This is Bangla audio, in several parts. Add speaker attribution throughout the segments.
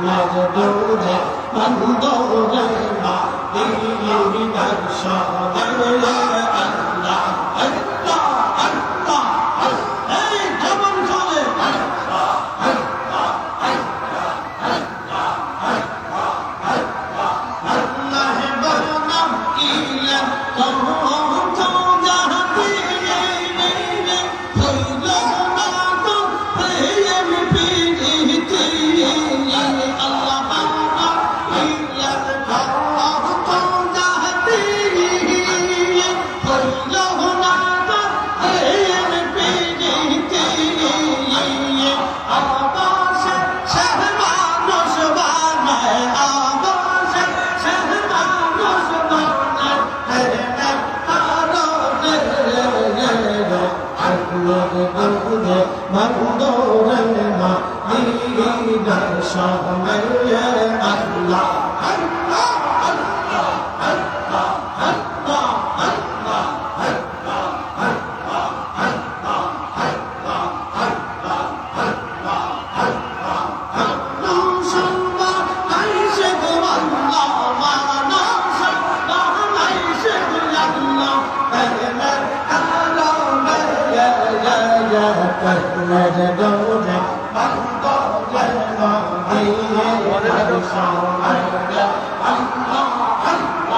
Speaker 1: মজদুরে মন্দরে মদিনার শহরে আল্লাহ আল্লাহ আল্লাহ এই জবান চলে আল্লাহ বলনাম ইলাহ মন্দরে মদিনার শহরে আল্লাহ আল্লাহ আল্লাহ আল্লাহ আল্লাহ আল্লাহ আল্লাহ আল্লাহ আল্লাহ আল্লাহ আল্লাহ আল্লাহ আল্লাহ আল্লাহ সাল্লাহ আইসে গো আল্লাহ মানা সাল্লাহ আইসে গো আল্লাহ আল্লাহ মজদুরে মন্দরে মদিনার শহরে আল্লাহ আল্লাহ আল্লাহ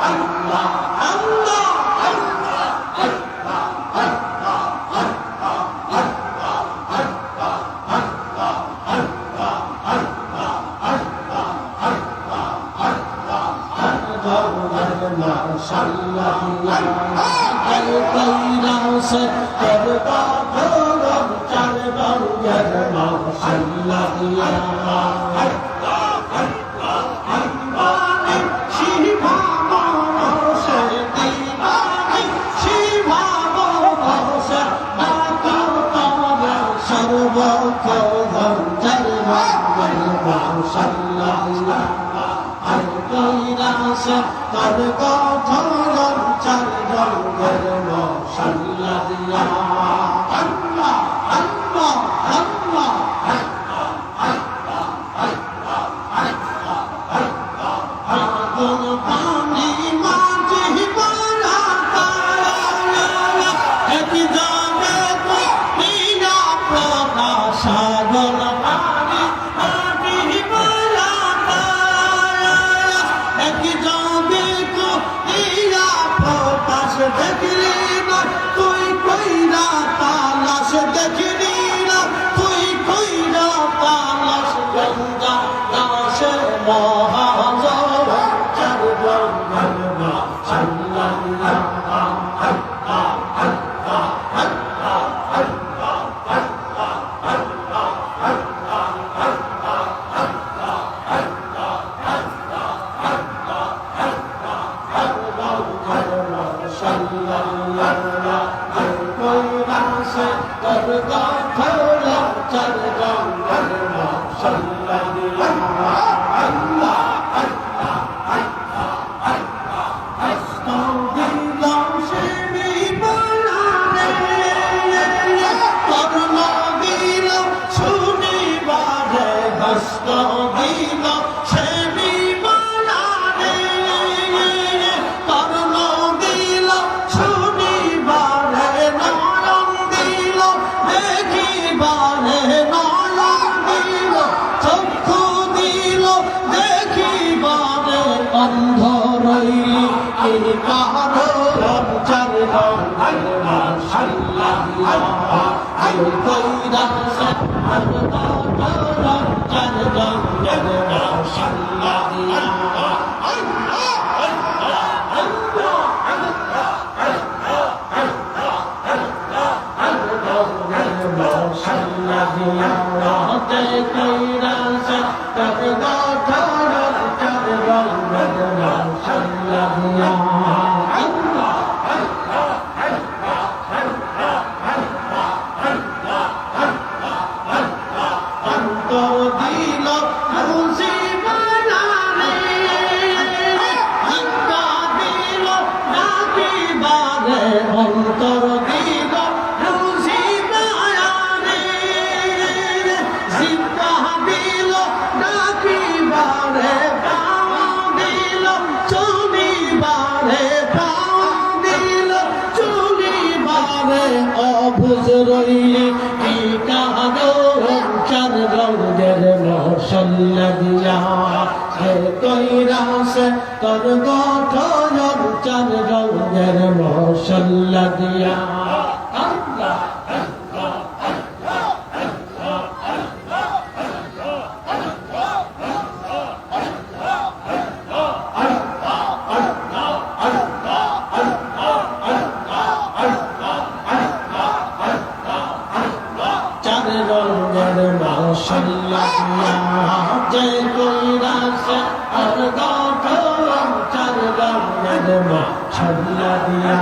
Speaker 1: আল্লাহ আল্লাহ আল্লাহ আল্লাহ আল্লাহ আল্লাহ আল্লাহ আল্লাহ আল্লাহ আল্লাহ আল্লাহ আল্লাহ আল্লাহ মাশাআল্লাহ আল কইরা সে করবা
Speaker 2: দিল মুসিবত
Speaker 1: রইলি কি কারণ চার রঙের মশলা দিয়া হে কইরাছে তোর গঠন চার রঙের মশলা দিয়া আল্লাহ মশলা দিয়া যে কইরাছে আর গঠন চার রঙের মশলা দিয়া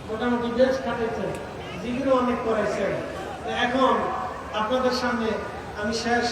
Speaker 1: মোটামুটি বেশ খাটাইছেন, জিকিরও অনেক করাইছেন। এখন আপনাদের সামনে আমি শেষ